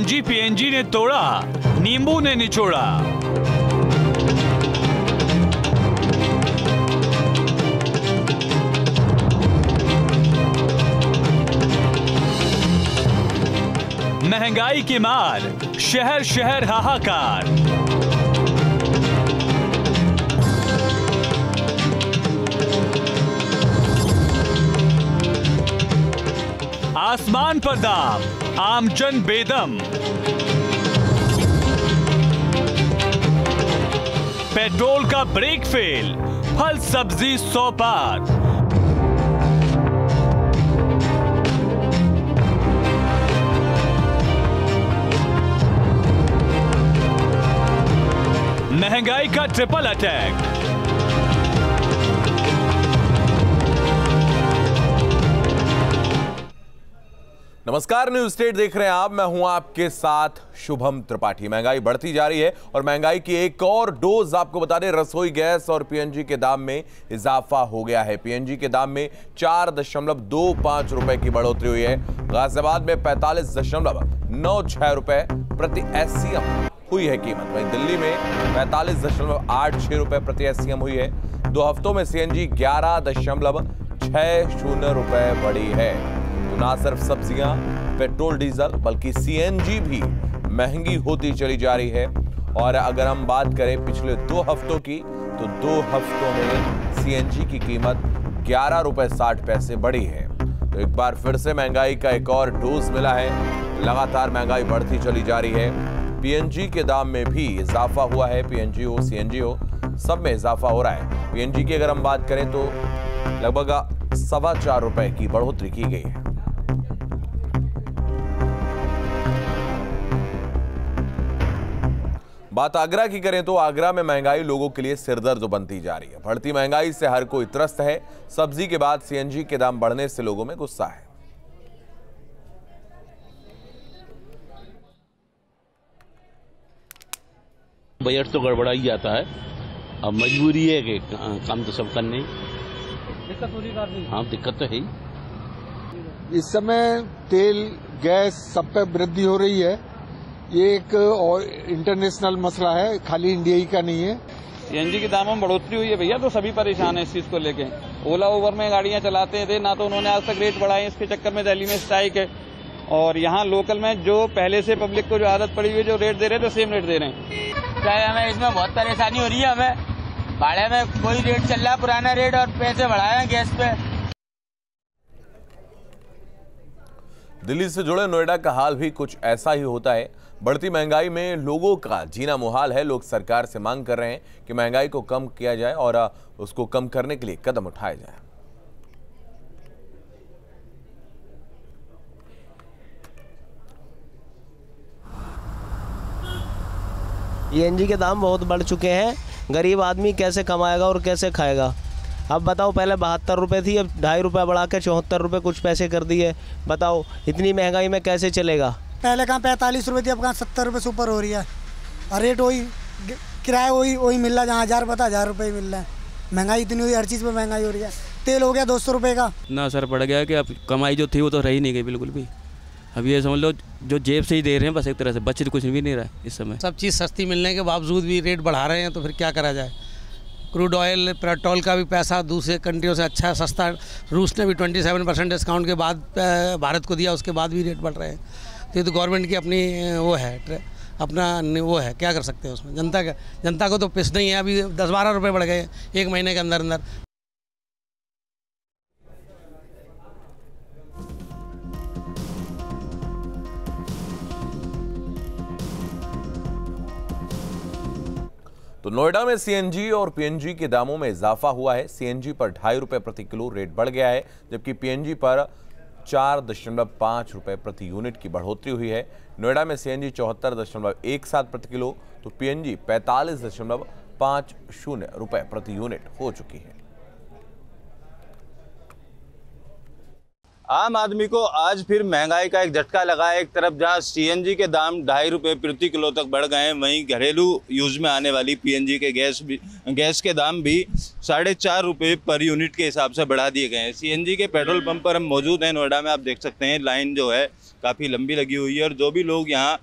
CNG PNG ने तोड़ा, नींबू ने निचोड़ा। महंगाई की मार, शहर शहर हाहाकार। आसमान पर दाम, आमजन बेदम। पेट्रोल का ब्रेक फेल, फल सब्जी 100 पार। महंगाई का ट्रिपल अटैक। नमस्कार, न्यूज स्टेट देख रहे हैं आप। मैं हूं आपके साथ शुभम त्रिपाठी। महंगाई बढ़ती जा रही है और महंगाई की एक और डोज आपको बता दें, रसोई गैस और पीएनजी के दाम में इजाफा हो गया है। पीएनजी के दाम में 4.25 रुपए की बढ़ोतरी हुई है। गाजियाबाद में 45.96 रुपए प्रति एससीएम हुई है कीमत। वहीं दिल्ली में 45.86 रुपए प्रति एससीएम हुई है। 2 हफ्तों में सीएनजी 11.60 रुपए बढ़ी है। तो ना सिर्फ सब्जियां, पेट्रोल, डीजल, बल्कि सीएनजी भी महंगी होती चली जा रही है। और अगर हम बात करें पिछले 2 हफ्तों की, तो 2 हफ्तों में सीएनजी की कीमत 11.60 रुपए बढ़ी है। तो एक बार फिर से महंगाई का एक और डोज मिला है। लगातार महंगाई बढ़ती चली जा रही है। पीएनजी के दाम में भी इजाफा हुआ है। पीएनजी हो, सीएनजी हो, सब में इजाफा हो रहा है। पीएनजी की अगर हम बात करें तो लगभग 4.25 रुपए की बढ़ोतरी की गई है। बात आगरा की करें तो आगरा में महंगाई लोगों के लिए सिरदर्द बनती जा रही है। बढ़ती महंगाई से हर कोई त्रस्त है। सब्जी के बाद सीएनजी के दाम बढ़ने से लोगों में गुस्सा है। बजट तो गड़बड़ा ही जाता है। अब मजबूरी है कि काम तो सब करने, दिक्कत हो रही। हाँ, दिक्कत तो है ही। इस समय तेल, गैस सब पे वृद्धि हो रही है। ये एक और इंटरनेशनल मसला है, खाली इंडिया ही का नहीं है। सीएनजी के दामों में बढ़ोतरी हुई है भैया, तो सभी परेशान है इस चीज को लेके। ओला उबर में गाड़ियां चलाते थे ना, तो उन्होंने आज तक रेट बढ़ाए। इसके चक्कर में दिल्ली में स्ट्राइक है। और यहाँ लोकल में जो पहले से पब्लिक को जो आदत पड़ी हुई, जो रेट दे रहे हैं, तो सेम रेट दे रहे हैं। चाहे हमें इसमें बहुत परेशानी हो रही है। हमें भाड़े में कोई रेट चल रहा है, पुराना रेट, और पैसे बढ़ाए हैं गैस पे। दिल्ली से जुड़े नोएडा का हाल भी कुछ ऐसा ही होता है। बढ़ती महंगाई में लोगों का जीना मुहाल है। लोग सरकार से मांग कर रहे हैं कि महंगाई को कम किया जाए और उसको कम करने के लिए कदम उठाए जाए। सीएनजी के दाम बहुत बढ़ चुके हैं। गरीब आदमी कैसे कमाएगा और कैसे खाएगा? अब बताओ, पहले 72 रुपये थी, अब 2.5 रुपये बढ़ा के 74 रुपये कुछ पैसे कर दिए। बताओ, इतनी महंगाई में कैसे चलेगा? पहले कहाँ 45 रुपये थी, अब कहाँ 70 रुपये से ऊपर हो रही है। और रेट वही, किराया वही मिल रहा है। जहाँ 1000 बता 1000 रुपये मिल रहा है। महंगाई इतनी हुई, हर चीज़ में महंगाई हो रही है। तेल हो गया 200 रुपये का। इतना असर पड़ गया कि अब कमाई जो थी वो तो रही नहीं गई बिल्कुल भी। अब ये समझ लो, जो जेब से ही दे रहे हैं बस, एक तरह से बचत कुछ भी नहीं रहा है इस समय। सब चीज़ सस्ती मिलने के बावजूद भी रेट बढ़ा रहे हैं, तो फिर क्या करा जाए। क्रूड ऑयल, पेट्रोल का भी पैसा दूसरे कंट्रियों से अच्छा सस्ता। रूस ने भी 27% डिस्काउंट के बाद भारत को दिया, उसके बाद भी रेट बढ़ रहे हैं। तो ये तो गवर्नमेंट की अपनी वो है, अपना वो है, क्या कर सकते हैं उसमें। जनता को तो पिस नहीं है। अभी 10-12 रुपये बढ़ गए 1 महीने के अंदर अंदर। तो नोएडा में सीएनजी और पीएनजी के दामों में इजाफा हुआ है। सीएनजी पर 2.5 रुपए प्रति किलो रेट बढ़ गया है, जबकि पीएनजी पर 4.5 रुपए प्रति यूनिट की बढ़ोतरी हुई है। नोएडा में सीएनजी 74.17 प्रति किलो, तो पीएनजी 45.50 रुपए प्रति यूनिट हो चुकी है। आम आदमी को आज फिर महंगाई का एक झटका लगा है। एक तरफ जहां सीएनजी के दाम 2.5 रुपये प्रति किलो तक बढ़ गए हैं, वहीं घरेलू यूज में आने वाली पीएनजी के गैस के दाम भी 4.5 रुपये पर यूनिट के हिसाब से बढ़ा दिए गए हैं। सीएनजी के पेट्रोल पंप पर हम मौजूद हैं नोएडा में। आप देख सकते हैं लाइन जो है काफ़ी लंबी लगी हुई है और जो भी लोग यहाँ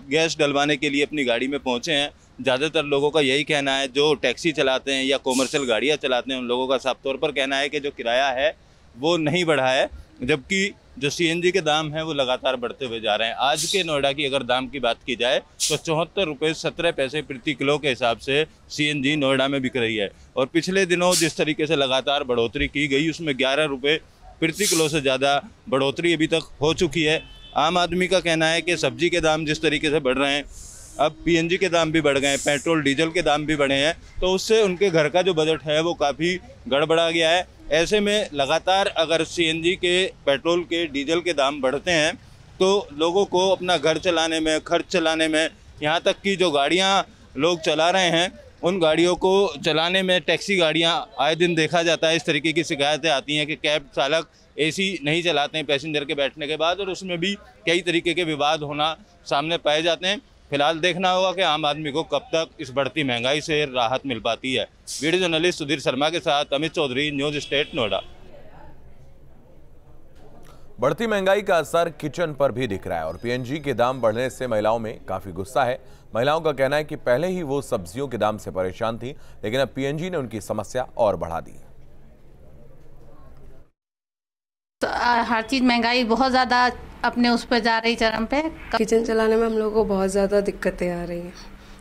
गैस डलवाने के लिए अपनी गाड़ी में पहुँचे हैं, ज़्यादातर लोगों का यही कहना है, जो टैक्सी चलाते हैं या कॉमर्शियल गाड़ियाँ चलाते हैं, उन लोगों का साफ तौर पर कहना है कि जो किराया है वो नहीं बढ़ा है, जबकि जो सीएनजी के दाम हैं वो लगातार बढ़ते हुए जा रहे हैं। आज के नोएडा की अगर दाम की बात की जाए तो 74 रुपये 17 पैसे प्रति किलो के हिसाब से सीएनजी नोएडा में बिक रही है। और पिछले दिनों जिस तरीके से लगातार बढ़ोतरी की गई उसमें 11 रुपये प्रति किलो से ज़्यादा बढ़ोतरी अभी तक हो चुकी है। आम आदमी का कहना है कि सब्जी के दाम जिस तरीके से बढ़ रहे हैं, अब पीएनजी के दाम भी बढ़ गए हैं, पेट्रोल डीजल के दाम भी बढ़े हैं, तो उससे उनके घर का जो बजट है वो काफ़ी गड़बड़ा गया है। ऐसे में लगातार अगर सीएनजी के, पेट्रोल के, डीजल के दाम बढ़ते हैं तो लोगों को अपना घर चलाने में, खर्च चलाने में, यहाँ तक कि जो गाड़ियाँ लोग चला रहे हैं उन गाड़ियों को चलाने में, टैक्सी गाड़ियाँ आए दिन देखा जाता है इस तरीके की शिकायतें आती हैं कि कैब चालक एसी नहीं चलाते हैं पैसेंजर के बैठने के बाद, और उसमें भी कई तरीके के विवाद होना सामने पाए जाते हैं। फिलहाल देखना होगा कि आम आदमी को कब तक इस बढ़ती महंगाई से राहत मिल पाती है। वीडियो जर्नलिस्ट सुधीर शर्मा के साथ अमित चौधरी, न्यूज स्टेट नोएडा। बढ़ती महंगाई का असर किचन पर भी दिख रहा है और पीएनजी के दाम बढ़ने से महिलाओं में काफी गुस्सा है। महिलाओं का कहना है कि पहले ही वो सब्जियों के दाम से परेशान थी, लेकिन अब पीएनजी ने उनकी समस्या और बढ़ा दी। तो हर चीज महंगाई बहुत ज्यादा अपने उस पर जा रही चरम पे। किचन चलाने में हम लोगों को बहुत ज़्यादा दिक्कतें आ रही हैं,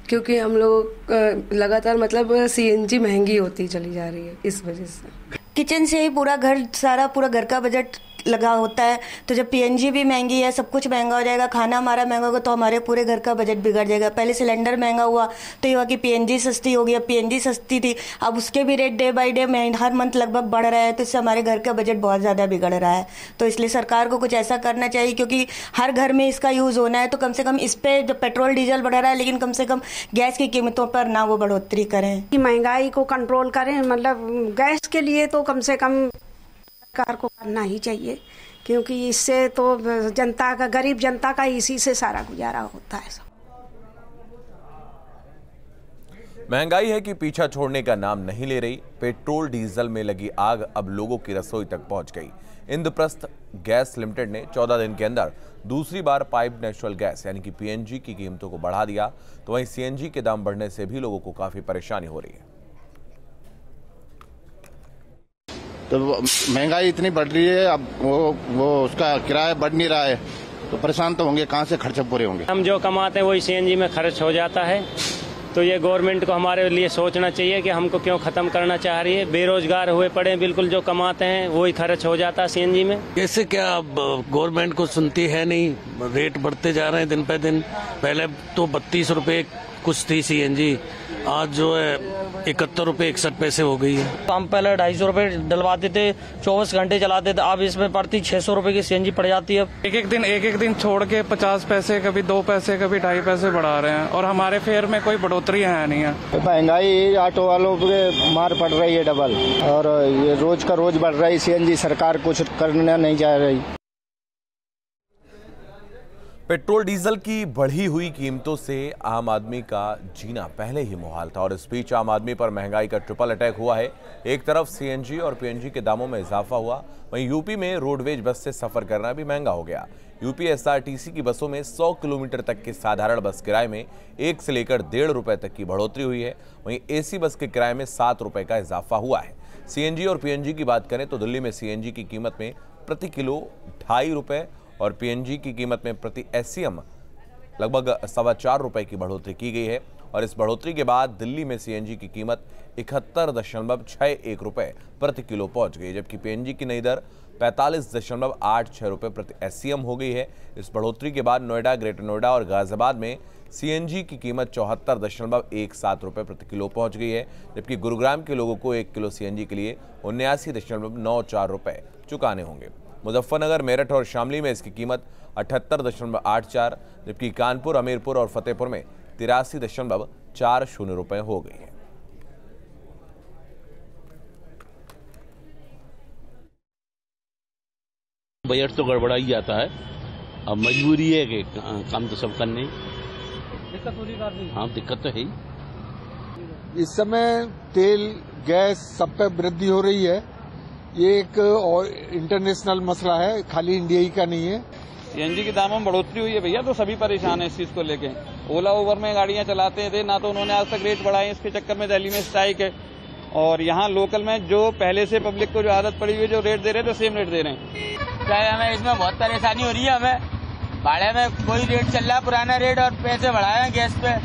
क्योंकि हम लोग लगातार मतलब सीएनजी महंगी होती चली जा रही है। इस वजह से किचन से ही पूरा घर का बजट लगा होता है, तो जब पीएनजी भी महंगी है, सब कुछ महंगा हो जाएगा, खाना हमारा महंगा होगा तो हमारे पूरे घर का बजट बिगड़ जाएगा। पहले सिलेंडर महंगा हुआ तो ये हुआ कि पीएनजी सस्ती हो गई, अब पीएनजी सस्ती थी, अब उसके भी rate day by day her month लगभग बढ़ रहा है, तो इससे हमारे घर का बजट बहुत ज़्यादा बिगड़ रहा है। तो इसलिए सरकार को कुछ ऐसा करना चाहिए, क्योंकि हर घर में इसका यूज़ होना है, तो कम से कम इस पर जो पेट्रोल डीजल बढ़ रहा है, लेकिन कम से कम गैस की कीमतों पर ना वो बढ़ोतरी करें। महंगाई को कंट्रोल करें, मतलब गैस के लिए तो कम से कम सरकार को करना ही चाहिए, क्योंकि इससे तो जनता का, गरीब जनता का इसी से सारा गुजारा होता है। महंगाई है कि पीछा छोड़ने का नाम नहीं ले रही। पेट्रोल डीजल में लगी आग अब लोगों की रसोई तक पहुंच गई। इंद्रप्रस्थ गैस लिमिटेड ने 14 दिन के अंदर दूसरी बार पाइप नेचुरल गैस यानी कि पीएनजी की कीमतों को बढ़ा दिया, तो वहीं सीएनजी के दाम बढ़ने से भी लोगों को काफी परेशानी हो रही है। तो महंगाई इतनी बढ़ रही है, अब वो उसका किराया बढ़ नहीं रहा है, तो परेशान तो होंगे, कहाँ से खर्चे पूरे होंगे। हम जो कमाते हैं वही सीएनजी में खर्च हो जाता है, तो ये गवर्नमेंट को हमारे लिए सोचना चाहिए कि हमको क्यों खत्म करना चाह रही है। बेरोजगार हुए पड़े बिल्कुल, जो कमाते हैं वही खर्च हो जाता है सीएनजी में। कैसे क्या, अब गवर्नमेंट को सुनती है नहीं, रेट बढ़ते जा रहे हैं दिन पे दिन। पहले तो 32 रुपए कुछ थी सीएनजी, आज जो है 71 रुपए 61 पैसे हो गई है। हम पहले 250 रुपए डलवाते थे, 24 घंटे चलाते थे, अब इसमें पड़ती 600 रुपए की सीएनजी पड़ जाती है। एक एक दिन छोड़ के 50 पैसे, कभी 2 पैसे, कभी 2.5 पैसे बढ़ा रहे हैं, और हमारे फेयर में कोई बढ़ोतरी है नहीं है। महंगाई ऑटो वालों पे मार पड़ रही है डबल, और ये रोज का रोज बढ़ रही सीएनजी, सरकार कुछ करना नहीं चाह रही। पेट्रोल डीजल की बढ़ी हुई कीमतों से आम आदमी का जीना पहले ही मुहाल था और इस बीच आम आदमी पर महंगाई का ट्रिपल अटैक हुआ है। एक तरफ सीएनजी और पीएनजी के दामों में इजाफा हुआ, वहीं यूपी में रोडवेज बस से सफर करना भी महंगा हो गया। यूपी एसआरटीसी की बसों में 100 किलोमीटर तक के साधारण बस किराए में 1 से लेकर 1.5 रुपए तक की बढ़ोतरी हुई है। वहीं एसी बस के किराए में 7 रुपए का इजाफा हुआ है। सीएनजी और पीएनजी की बात करें तो दिल्ली में सीएनजी की कीमत में प्रति किलो 2.5 रुपए और पीएनजी की कीमत में प्रति एससीएम लगभग 4.25 रुपए की बढ़ोतरी की गई है। और इस बढ़ोतरी के बाद दिल्ली में सीएनजी की कीमत 71.61 रुपए प्रति किलो पहुंच गई, जबकि पीएनजी की नई दर 45.86 रुपए प्रति एससीएम हो गई है। इस बढ़ोतरी के बाद नोएडा, ग्रेटर नोएडा और गाजियाबाद में सीएनजी की कीमत 74.17 रुपए प्रति किलो पहुंच गई है, जबकि गुरुग्राम के लोगों को 1 किलो सीएनजी के लिए 79.94 रुपए चुकाने होंगे। मुजफ्फरनगर, मेरठ और शामली में इसकी कीमत 78.84, जबकि कानपुर, हमीरपुर और फतेहपुर में 83.40 रुपए हो गई है। बजट तो गड़बड़ा ही जाता है। अब मजबूरी है कि काम तो सब करने, दिक्कत हो रही है। हाँ, दिक्कत तो है ही। इस समय तेल गैस सब पे वृद्धि हो रही है। ये एक और इंटरनेशनल मसला है, खाली इंडिया ही का नहीं है। सीएनजी के दामों में बढ़ोतरी हुई है भैया, तो सभी परेशान है इस चीज को लेके। ओला उबर में गाड़ियां चलाते थे, ना तो उन्होंने आज तक रेट बढ़ाए, इसके चक्कर में दिल्ली में स्ट्राइक है। और यहाँ लोकल में जो पहले से पब्लिक को जो आदत पड़ी हुई है, जो रेट दे रहे थे सेम रेट दे रहे हैं। चाहे हमें इसमें बहुत परेशानी हो रही है। हमें भाड़े में कोई रेट चल रहा है पुराना रेट, और पैसे बढ़ाए हैं गैस पे।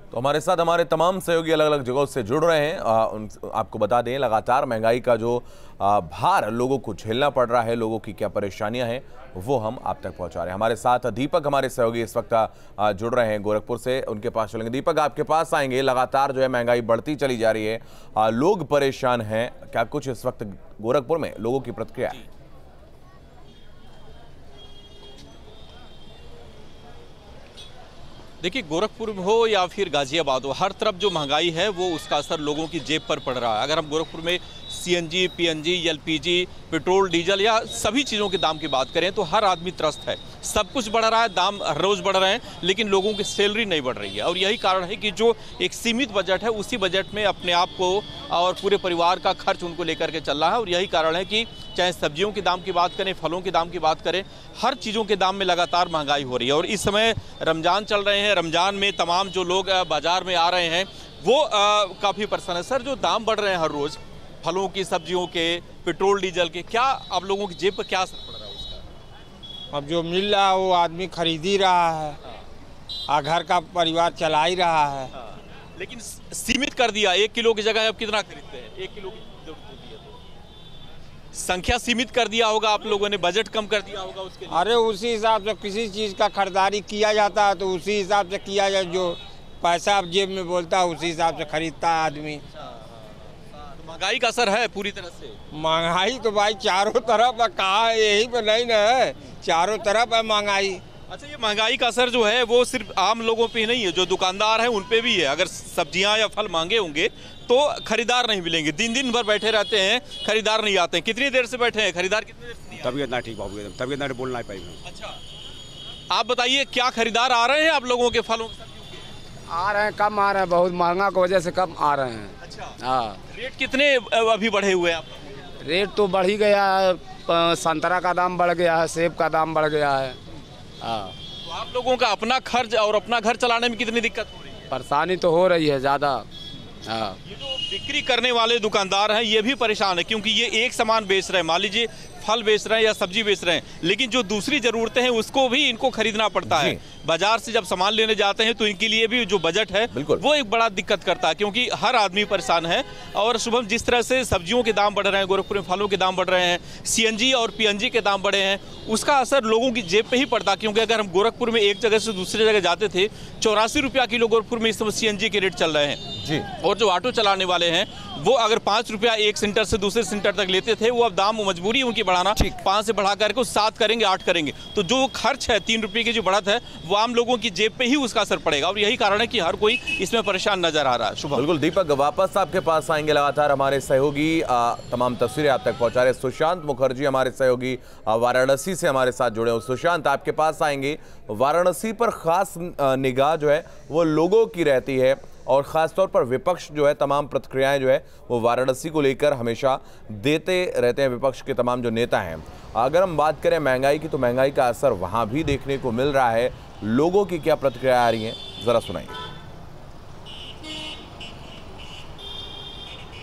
तो हमारे साथ हमारे तमाम सहयोगी अलग अलग जगहों से जुड़ रहे हैं। आपको बता दें, लगातार महंगाई का जो भार लोगों को झेलना पड़ रहा है, लोगों की क्या परेशानियां हैं, वो हम आप तक पहुंचा रहे हैं। हमारे साथ दीपक, हमारे सहयोगी इस वक्त जुड़ रहे हैं गोरखपुर से, उनके पास चलेंगे। दीपक, आपके पास आएंगे। लगातार जो है महंगाई बढ़ती चली जा रही है, लोग परेशान हैं, क्या कुछ इस वक्त गोरखपुर में लोगों की प्रतिक्रिया है? देखिए, गोरखपुर हो या फिर गाजियाबाद हो, हर तरफ जो महंगाई है वो उसका असर लोगों की जेब पर पड़ रहा है। अगर हम गोरखपुर में CNG, PNG, LPG, petrol, diesel या सभी चीज़ों के दाम की बात करें तो हर आदमी त्रस्त है। सब कुछ बढ़ रहा है, दाम हर रोज़ बढ़ रहे हैं, लेकिन लोगों की सैलरी नहीं बढ़ रही है। और यही कारण है कि जो एक सीमित बजट है, उसी बजट में अपने आप को और पूरे परिवार का खर्च उनको लेकर के चल रहा है। और यही कारण है कि चाहे सब्जियों के दाम की बात करें, फलों के दाम की बात करें, हर चीज़ों के दाम में लगातार महंगाई हो रही है। और इस समय रमज़ान चल रहे हैं, रमज़ान में तमाम जो लोग बाज़ार में आ रहे हैं वो काफ़ी परेशान है। सर, जो दाम बढ़ रहे हैं हर रोज़, फलों की, सब्जियों के, पेट्रोल डीजल के, क्या आप लोगों की जेब पर क्या असर पड़ रहा है उसका? अब जो मिल रहा है वो आदमी खरीद ही रहा है और घर का परिवार चला ही रहा है। लेकिन सीमित कर दिया, 1 किलो की जगह अब कितना खरीदते हैं? 1 किलो की जरूरत होती है तो संख्या सीमित कर दिया होगा आप लोगों ने, बजट कम कर दिया होगा उसके लिए। अरे उसी हिसाब से किसी चीज़ का खरीदारी किया जाता है तो उसी हिसाब से किया जाए, जो पैसा अब जेब में बोलता है उसी हिसाब से खरीदता है आदमी। महंगाई का असर है पूरी तरह से। महंगाई तो भाई चारों तरफ है, कहाँ यही पे नहीं ना है, चारों तरफ है महंगाई। अच्छा, ये महंगाई का असर जो है वो सिर्फ आम लोगों पे ही नहीं है, जो दुकानदार हैं उन पे भी है। अगर सब्जियां या फल महंगे होंगे तो खरीदार नहीं मिलेंगे, दिन भर बैठे रहते हैं, खरीदार नहीं आते हैं। कितनी देर से बैठे हैं खरीदार? कितनी देर से? तबीयत ना ठीक बाबू, तबीयत ना बोल ना पाई। अच्छा, आप बताइए, क्या खरीदार आ रहे हैं आप लोगों के फलों के? आ रहे हैं, कम आ रहे हैं, बहुत महंगा की वजह से कम आ रहे हैं। अच्छा, हाँ। रेट कितने अभी बढ़े हुए हैं आप? रेट तो बढ़ ही गया है, संतरा का दाम बढ़ गया है, सेब का दाम बढ़ गया है। हाँ। तो आप लोगों का अपना खर्च और अपना घर चलाने में कितनी दिक्कत हो रही है? परेशानी तो हो रही है ज़्यादा। हाँ। ये जो बिक्री करने वाले दुकानदार हैं ये भी परेशान है, क्योंकि ये एक सामान बेच रहे हैं, मान लीजिए फल बेच रहे हैं या सब्जी बेच रहे हैं, लेकिन जो दूसरी जरूरतें हैं उसको भी इनको खरीदना पड़ता है। बाजार से जब सामान लेने जाते हैं तो इनके लिए भी जो बजट है वो एक बड़ा दिक्कत करता है, क्योंकि हर आदमी परेशान है। और शुभम, जिस तरह से सब्जियों के दाम बढ़ रहे हैं, गोरखपुर में फलों के दाम बढ़ रहे हैं, सीएनजी और पीएनजी के दाम बढ़े हैं, उसका असर लोगों की जेब पे ही पड़ता। क्योंकि अगर हम गोरखपुर में एक जगह से दूसरी जगह जाते थे, 84 रुपया किलो गोरखपुर में इस समय सीएनजी के रेट चल रहे हैं जी। और जो ऑटो चलाने वाले हैं वो अगर 5 रुपया एक सेंटर से दूसरे सेंटर तक लेते थे, वो अब दाम मजबूरी उनकी बढ़ाना, 5 से बढ़ा करके 7 करेंगे, 8 करेंगे। तो जो खर्च है, 3 रुपये की जो बढ़त है, वो आम लोगों की जेब पे ही उसका असर पड़ेगा। और यही कारण है कि हर कोई इसमें परेशान नजर आ रहा है। शुभ, बिल्कुल दीपक, वापस आपके पास आएंगे। लगातार हमारे सहयोगी तमाम तस्वीरें आप तक पहुंचा रहे। सुशांत मुखर्जी हमारे सहयोगी वाराणसी से हमारे साथ जुड़े हो। सुशांत, आपके पास आएंगे। वाराणसी पर खास निगाह जो है वो लोगों की रहती है, और ख़ासतौर पर विपक्ष जो है, तमाम प्रतिक्रियाएं जो है वो वाराणसी को लेकर हमेशा देते रहते हैं विपक्ष के तमाम जो नेता हैं। अगर हम बात करें महंगाई की, तो महंगाई का असर वहाँ भी देखने को मिल रहा है। लोगों की क्या प्रतिक्रिया आ रही हैं, ज़रा सुनाइए।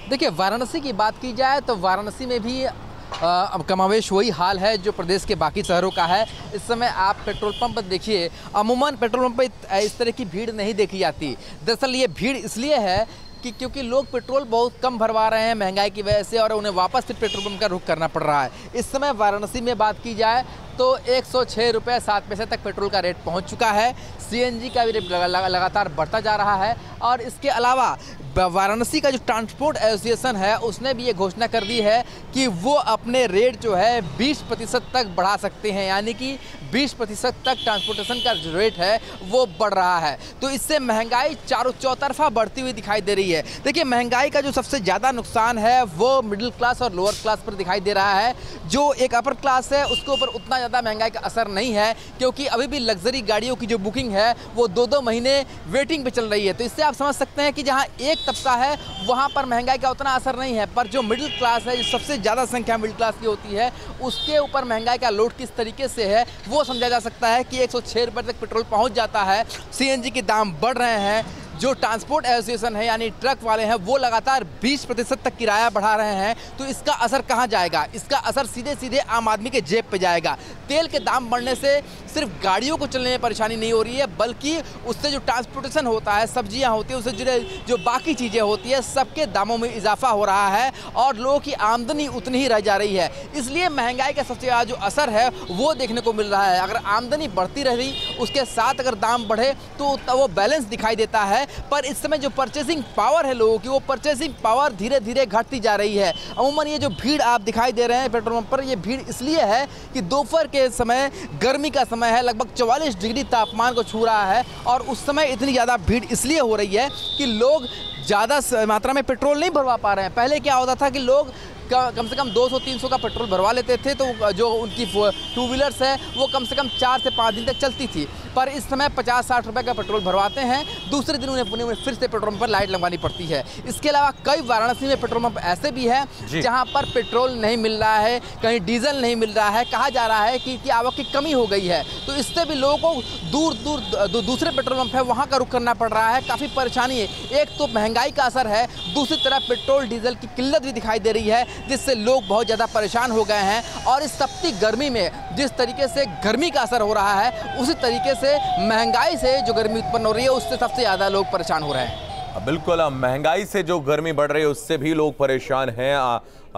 देखिए, वाराणसी की बात की जाए तो वाराणसी में भी अब कमावेश वही हाल है जो प्रदेश के बाकी शहरों का है। इस समय आप पेट्रोल पंप देखिए, अमूमन पेट्रोल पंप पर इस तरह की भीड़ नहीं देखी जाती। दरअसल ये भीड़ इसलिए है कि क्योंकि लोग पेट्रोल बहुत कम भरवा रहे हैं महंगाई की वजह से, और उन्हें वापस से पेट्रोल पंप का रुख करना पड़ रहा है। इस समय वाराणसी में बात की जाए तो 106 रुपये 7 पैसे तक पेट्रोल का रेट पहुंच चुका है। सीएनजी का भी रेट लगातार बढ़ता जा रहा है। और इसके अलावा वाराणसी का जो ट्रांसपोर्ट एसोसिएशन है उसने भी ये घोषणा कर दी है कि वो अपने रेट जो है 20% तक बढ़ा सकते हैं, यानी कि 20% तक ट्रांसपोर्टेशन का जो रेट है वो बढ़ रहा है। तो इससे महंगाई चौतरफा बढ़ती हुई दिखाई दे रही है। देखिए, महंगाई का जो सबसे ज़्यादा नुकसान है वो मिडिल क्लास और लोअर क्लास पर दिखाई दे रहा है। जो एक अपर क्लास है उसके ऊपर उतना ज़्यादा महंगाई का असर नहीं है, क्योंकि अभी भी लग्जरी गाड़ियों की जो बुकिंग है वो 2-2 महीने वेटिंग पे चल रही है। तो इससे आप समझ सकते हैं कि जहाँ एक तबका है वहाँ पर महंगाई का उतना असर नहीं है, पर जो मिडिल क्लास है, जो सबसे ज़्यादा संख्या मिडिल क्लास की होती है, उसके ऊपर महंगाई का लोड किस तरीके से है वो समझा जा सकता है कि 106 रुपये तक पेट्रोल पहुँच जाता है। सीएनजी के दाम बढ़ रहे हैं। जो ट्रांसपोर्ट एसोसिएशन है यानी ट्रक वाले हैं वो लगातार 20% तक किराया बढ़ा रहे हैं। तो इसका असर कहाँ जाएगा? इसका असर सीधे सीधे आम आदमी के जेब पे जाएगा। तेल के दाम बढ़ने से सिर्फ गाड़ियों को चलने में परेशानी नहीं हो रही है, बल्कि उससे जो ट्रांसपोर्टेशन होता है, सब्जियां होती हैं, उससे जुड़े जो बाकी चीज़ें होती है, सबके दामों में इजाफा हो रहा है और लोगों की आमदनी उतनी ही रह जा रही है। इसलिए महंगाई का सबसे ज़्यादा जो असर है वो देखने को मिल रहा है। अगर आमदनी बढ़ती रही उसके साथ अगर दाम बढ़े तो वो बैलेंस दिखाई देता है, पर इस समय जो परचेसिंग पावर है लोगों की, वो परचेसिंग पावर धीरे धीरे घटती जा रही है। अमूमन ये जो भीड़ आप दिखाई दे रहे हैं पेट्रोल पंप पर, ये भीड़ इसलिए है कि दोपहर के समय गर्मी का समय है, लगभग 44 डिग्री तापमान को छू रहा है और उस समय इतनी ज़्यादा भीड़ इसलिए हो रही है कि लोग ज़्यादा मात्रा में पेट्रोल नहीं भरवा पा रहे हैं। पहले क्या होता था कि लोग कम से कम 200-300 का पेट्रोल भरवा लेते थे, तो जो उनकी 2 व्हीलर्स है वो कम से कम 4 से 5 दिन तक चलती थी। पर इस समय 50-60 रुपये का पेट्रोल भरवाते हैं, दूसरे दिन उन्हें पुणे में फिर से पेट्रोल पंप पर लाइट लगवानी पड़ती है। इसके अलावा कई वाराणसी में पेट्रोल पंप ऐसे भी हैं जहां पर पेट्रोल नहीं मिल रहा है, कहीं डीजल नहीं मिल रहा है। कहा जा रहा है कि आवक की कमी हो गई है, तो इससे भी लोगों को दूसरे पेट्रोल पंप है वहाँ का रुख करना पड़ रहा है। काफ़ी परेशानी है। एक तो महंगाई का असर है, दूसरी तरफ पेट्रोल डीजल की किल्लत भी दिखाई दे रही है, जिससे लोग बहुत ज़्यादा परेशान हो गए हैं। और इस तपती गर्मी में जिस तरीके से गर्मी का असर हो रहा है, उसी तरीके से महंगाई से जो गर्मी उत्पन्न हो रही है उससे सबसे ज़्यादा लोग परेशान हो रहे हैं। बिल्कुल, महंगाई से जो गर्मी बढ़ रही है उससे भी लोग परेशान हैं।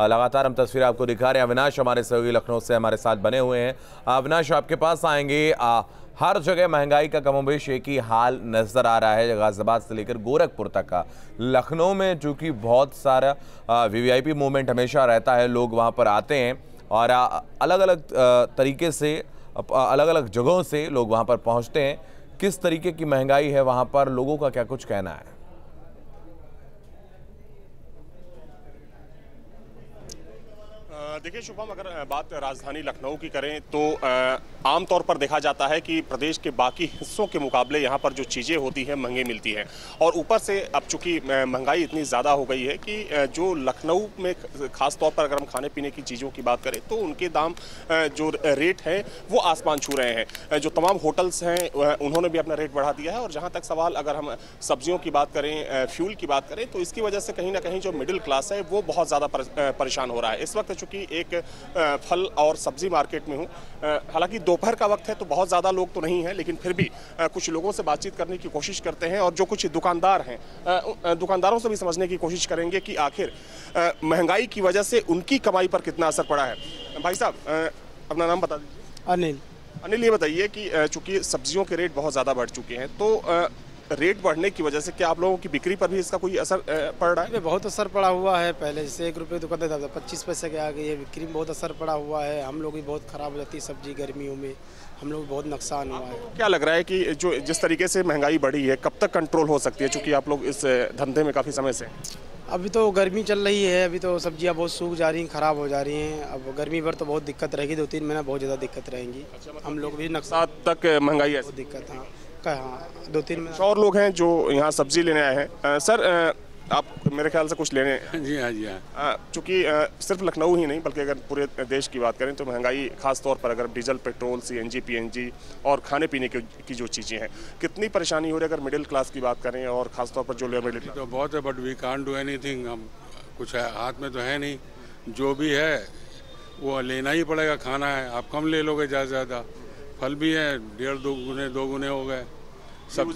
लगातार हम तस्वीरें आपको दिखा रहे हैं। अविनाश हमारे सहयोगी लखनऊ से हमारे साथ बने हुए हैं। अविनाश, आपके पास आएंगे। हर जगह महंगाई का कमोबेश एक ही हाल नजर आ रहा है, गाजियाबाद से लेकर गोरखपुर तक का। लखनऊ में चूंकि बहुत सारा वीवीआईपी मूवमेंट हमेशा रहता है, लोग वहां पर आते हैं और अलग अलग तरीके से अलग अलग जगहों से लोग वहां पर पहुंचते हैं। किस तरीके की महंगाई है वहां पर, लोगों का क्या कुछ कहना है? देखिए शुभम, अगर बात राजधानी लखनऊ की करें तो आमतौर पर देखा जाता है कि प्रदेश के बाकी हिस्सों के मुकाबले यहाँ पर जो चीज़ें होती हैं महंगी मिलती हैं। और ऊपर से अब चूंकि महंगाई इतनी ज़्यादा हो गई है कि जो लखनऊ में ख़ास तौर पर अगर हम खाने पीने की चीज़ों की बात करें तो उनके दाम जो रेट हैं वो आसमान छू रहे हैं। जो तमाम होटल्स हैं उन्होंने भी अपना रेट बढ़ा दिया है। और जहाँ तक सवाल अगर हम सब्जियों की बात करें, फ्यूल की बात करें, तो इसकी वजह से कहीं ना कहीं जो मिडिल क्लास है वो बहुत ज़्यादा परेशान हो रहा है। इस वक्त चूँकि एक फल और सब्जी मार्केट में हूँ। हालांकि दोपहर का वक्त है तो बहुत ज़्यादा लोग तो नहीं हैं, लेकिन फिर भी कुछ लोगों से बातचीत करने की कोशिश करते हैं और जो कुछ दुकानदार हैं दुकानदारों से भी समझने की कोशिश करेंगे कि आखिर महंगाई की वजह से उनकी कमाई पर कितना असर पड़ा है। भाई साहब, अपना नाम बता दीजिए। अनिल, ये बताइए कि चूँकि सब्जियों के रेट बहुत ज़्यादा बढ़ चुके हैं, तो रेट बढ़ने की वजह से क्या आप लोगों की बिक्री पर भी इसका कोई असर पड़ रहा है? बहुत असर पड़ा हुआ है। पहले जैसे 1 रुपये दुकान देता था, 25 पैसे के आ गई है। बिक्री में बहुत असर पड़ा हुआ है। हम लोग भी बहुत ख़राब हो जाती है सब्जी गर्मियों में, हम लोग बहुत नुकसान हुआ है। क्या लग रहा है कि जो जिस तरीके से महंगाई बढ़ी है, कब तक कंट्रोल हो सकती है, चूँकि आप लोग इस धंधे में काफ़ी समय से? अभी तो गर्मी चल रही है, अभी तो सब्जियां बहुत सूख जा रही हैं, ख़राब हो जा रही हैं। अब गर्मी भर तो बहुत दिक्कत रहेगी, 2-3 महीना बहुत ज़्यादा दिक्कत रहेंगी। हम लोग भी नुकसान तक महंगाई है, दिक्कत। हाँ, 2-3 महीना। और लोग हैं जो यहाँ सब्जी लेने आए हैं। सर, आप मेरे ख्याल से कुछ लेने? जी हाँ, जी हाँ। चूँकि सिर्फ लखनऊ ही नहीं बल्कि अगर पूरे देश की बात करें तो महंगाई खास तौर पर अगर डीजल, पेट्रोल, सीएनजी, पीएनजी और खाने पीने की जो चीज़ें हैं, कितनी परेशानी हो रही है अगर मिडिल क्लास की बात करें और खास तौर पर जो लोअर मिडिल क्लास? तो बहुत है, but we can't do anything. हम कुछ हाथ में तो है नहीं, जो भी है वो लेना ही पड़ेगा। खाना है, आप कम ले लोगे ज़्यादा से ज़्यादा। फल भी है, 1.5 2 गुने हो गए। सब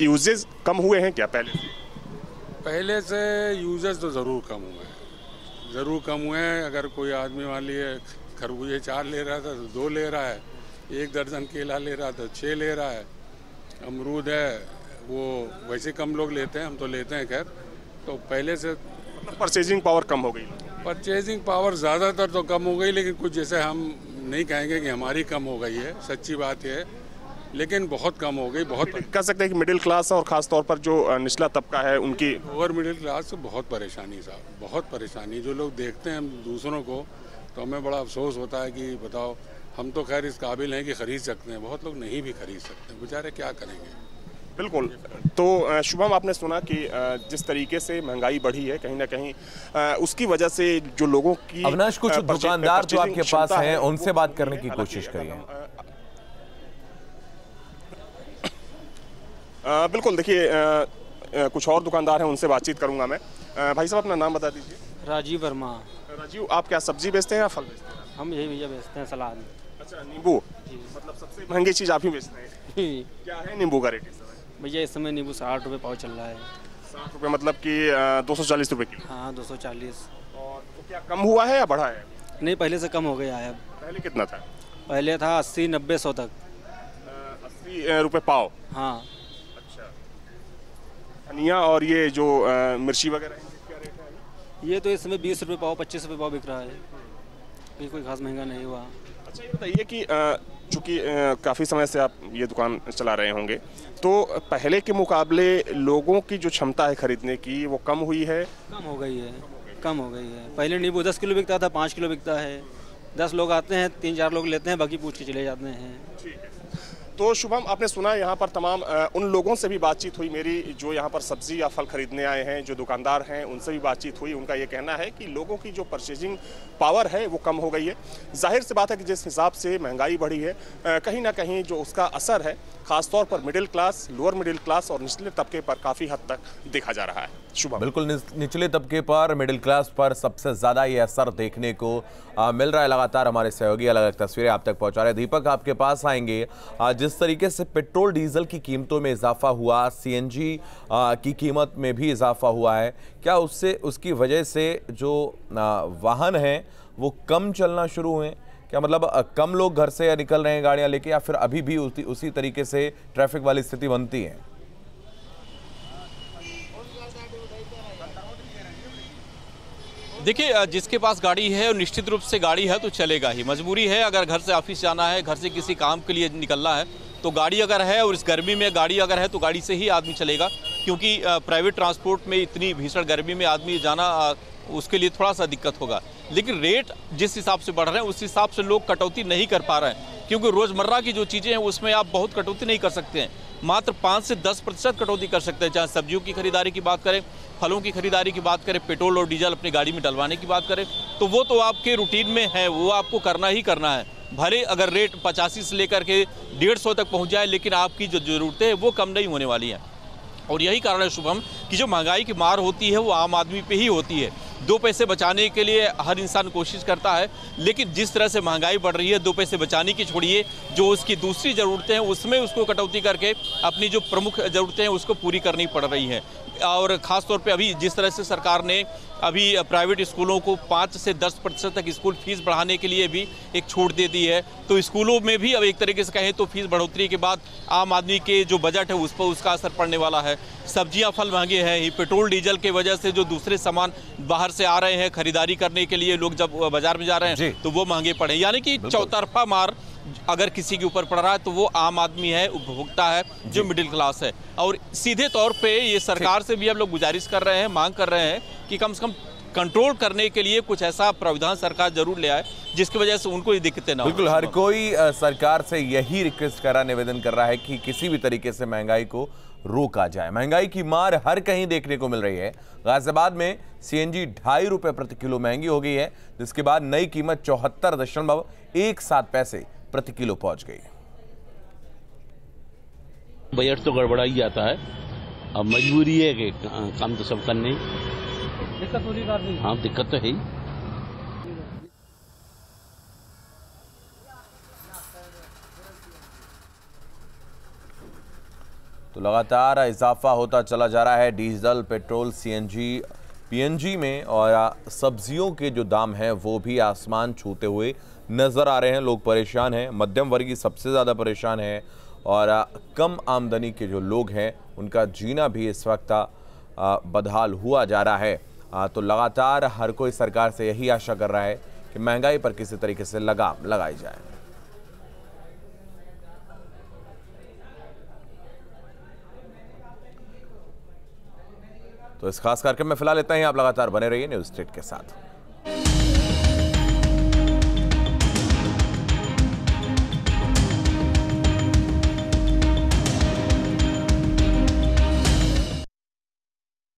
यूजेस कम हुए हैं क्या पहले से? यूजेस तो ज़रूर कम हुए हैं, ज़रूर कम हुए हैं। अगर कोई आदमी मान लिए खरबूजे 4 ले रहा था तो 2 ले रहा है, 1 दर्जन केला ले रहा था 6 ले रहा है, अमरूद है वो वैसे कम लोग लेते हैं, हम तो लेते हैं खैर। तो पहले से परचेजिंग पावर कम हो गई। परचेजिंग पावर ज़्यादातर तो कम हो गई, लेकिन कुछ जैसे हम नहीं कहेंगे कि हमारी कम हो गई है, सच्ची बात है, लेकिन बहुत कम हो गई। बहुत कह सकते हैं कि मिडिल क्लास और ख़ास तौर पर जो निचला तबका है उनकी, ओवर मिडिल क्लास को बहुत परेशानी साहब, बहुत परेशानी। जो लोग देखते हैं दूसरों को तो हमें बड़ा अफसोस होता है कि बताओ, हम तो खैर इस काबिल हैं कि ख़रीद सकते हैं, बहुत लोग नहीं भी खरीद सकते, बेचारे क्या करेंगे। बिल्कुल। तो शुभम, आपने सुना कि जिस तरीके से महंगाई बढ़ी है, कहीं ना कहीं उसकी वजह से जो लोगों की, अविनाश कुछ दुकानदार जो आपके पास हैं उनसे बात करने की कोशिश करिए। बिल्कुल, देखिए कुछ और दुकानदार हैं, उनसे बातचीत करूंगा मैं। भाई साहब, अपना नाम बता दीजिए। राजीव वर्मा। राजीव, आप क्या सब्जी बेचते हैं या फल बेचते हैं? हम यही भैया बेचते हैं, सलाद। अच्छा, नींबू। मतलब सबसे महंगी चीज़ आप ही बेचते हैं। क्या है नींबू का रेट इस समय? भैया इस समय नींबू 60 रुपये पाव चल रहा है। 60 रुपये मतलब कि 240 रुपये किलो? हाँ, 240। और तो क्या कम हुआ है या बढ़ा है? नहीं, पहले से कम हो गया है। पहले कितना था? पहले था 80, 90, 100 तक। 80 रुपये पाव? हाँ। अच्छा, धनिया और ये जो मिर्ची वगैरह क्या रेट है? ये तो इस समय 20 रुपये पाव, 25 रुपये पाव बिक रहा है। ये कोई खास महंगा नहीं हुआ। अच्छा, ये बताइए कि चूँकि काफ़ी समय से आप ये दुकान चला रहे होंगे, तो पहले के मुकाबले लोगों की जो क्षमता है खरीदने की, वो कम हुई है? कम हो गई है, कम हो गई है। पहले नींबू 10 किलो बिकता था, 5 किलो बिकता है। 10 लोग आते हैं, 3-4 लोग लेते हैं, बाकी पूछ के चले जाते हैं। ठीक है। तो शुभम, आपने सुना यहाँ पर तमाम उन लोगों से भी बातचीत हुई मेरी जो यहाँ पर सब्जी या फल खरीदने आए हैं, जो दुकानदार हैं, उनसे भी बातचीत हुई। उनका ये कहना है कि लोगों की जो परचेजिंग पावर है वो कम हो गई है। जाहिर सी बात है कि जिस हिसाब से महंगाई बढ़ी है, कहीं ना कहीं जो उसका असर है खासतौर पर middle class, lower middle class और निचले तबके पर काफ़ी हद तक देखा जा रहा है। शुभम, बिल्कुल, निचले तबके पर, मिडिल क्लास पर सबसे ज़्यादा ये असर देखने को मिल रहा है। लगातार हमारे सहयोगी अलग अलग तस्वीरें आप तक पहुंचा रहे हैं। दीपक, आपके पास आएंगे। जिस तरीके से पेट्रोल डीजल की कीमतों में इजाफा हुआ, सीएनजी की कीमत में भी इजाफा हुआ है, क्या उसकी वजह से जो वाहन हैं वो कम चलना शुरू हुए? क्या मतलब कम लोग घर से निकल रहे हैं गाड़ियां लेके, या फिर अभी भी उसी तरीके से ट्रैफिक वाली स्थिति बनती है? देखिए, जिसके पास गाड़ी है और निश्चित रूप से गाड़ी है तो चलेगा ही, मजबूरी है। अगर घर से ऑफिस जाना है, घर से किसी काम के लिए निकलना है, तो गाड़ी अगर है और इस गर्मी में गाड़ी अगर है तो गाड़ी से ही आदमी चलेगा, क्योंकि प्राइवेट ट्रांसपोर्ट में इतनी भीषण गर्मी में आदमी जाना उसके लिए थोड़ा सा दिक्कत होगा। लेकिन रेट जिस हिसाब से बढ़ रहे हैं उस हिसाब से लोग कटौती नहीं कर पा रहे हैं, क्योंकि रोज़मर्रा की जो चीज़ें हैं उसमें आप बहुत कटौती नहीं कर सकते हैं। मात्र 5 से 10% कटौती कर सकते हैं। चाहे सब्जियों की खरीदारी की बात करें, फलों की खरीदारी की बात करें, पेट्रोल और डीजल अपनी गाड़ी में डलवाने की बात करें, तो वो तो आपके रूटीन में है, वो आपको करना ही करना है। भले अगर रेट 85 से लेकर के 150 तक पहुँच जाए, लेकिन आपकी जो ज़रूरतें हैं वो कम नहीं होने वाली हैं। और यही कारण है शुभम कि जो महंगाई की मार होती है वो आम आदमी पे ही होती है। 2 पैसे बचाने के लिए हर इंसान कोशिश करता है, लेकिन जिस तरह से महंगाई बढ़ रही है, 2 पैसे बचाने की छोड़िए, जो उसकी दूसरी ज़रूरतें हैं उसमें उसको कटौती करके अपनी जो प्रमुख ज़रूरतें हैं उसको पूरी करनी पड़ रही हैं। और ख़ास तौर पे अभी जिस तरह से सरकार ने अभी प्राइवेट स्कूलों को 5 से 10% तक स्कूल फीस बढ़ाने के लिए भी एक छूट दे दी है, तो स्कूलों में भी अब एक तरीके से कहें तो फीस बढ़ोतरी के बाद आम आदमी के जो बजट है उस पर उसका असर पड़ने वाला है। सब्जियां फल महंगे हैं ही, पेट्रोल डीजल के वजह से जो दूसरे सामान बाहर से आ रहे हैं खरीदारी करने के लिए, लोग जब बाजार में जा रहे हैं तो वो महंगे पड़े, यानी कि चौतरफा मार अगर किसी के ऊपर पड़ रहा है तो वो आम आदमी है, उपभोक्ता है, जो मिडिल क्लास है। और सीधे तौर पे ये सरकार से भी हम लोग गुजारिश कर रहे हैं, मांग कर रहे हैं कि कम से कम कंट्रोल करने के लिए कुछ ऐसा प्रावधान सरकार जरूर ले आए जिसकी वजह से उनको ये दिक्कतें ना हो। बिल्कुल, हर कोई सरकार से यही रिक्वेस्ट कर रहा, निवेदन कर रहा है कि किसी भी तरीके से महंगाई को रोका जाए। महंगाई की मार हर कहीं देखने को मिल रही है। गाजियाबाद में सीएनजी 2.5 रुपये प्रति किलो महंगी हो गई है, जिसके बाद नई कीमत 74.17 पैसे प्रति किलो पहुंच गई। बजट तो गड़बड़ा ही जाता है, अब मजबूरी है कि काम तो सब करने, दिक्कत पूरी करनी। हाँ, दिक्कत तो है ही। तो लगातार इजाफा होता चला जा रहा है डीजल, पेट्रोल, सीएनजी, पीएनजी में, और सब्जियों के जो दाम हैं वो भी आसमान छूते हुए नजर आ रहे हैं। लोग परेशान हैं, मध्यम वर्गीय सबसे ज़्यादा परेशान है, और कम आमदनी के जो लोग हैं उनका जीना भी इस वक्त बदहाल हुआ जा रहा है। तो लगातार हर कोई सरकार से यही आशा कर रहा है कि महंगाई पर किसी तरीके से लगाम लगाई जाए। तो इस खास कार्यक्रम में फिलहाल इतना ही। आप लगातार बने रहिए न्यूज़ स्टेट के साथ।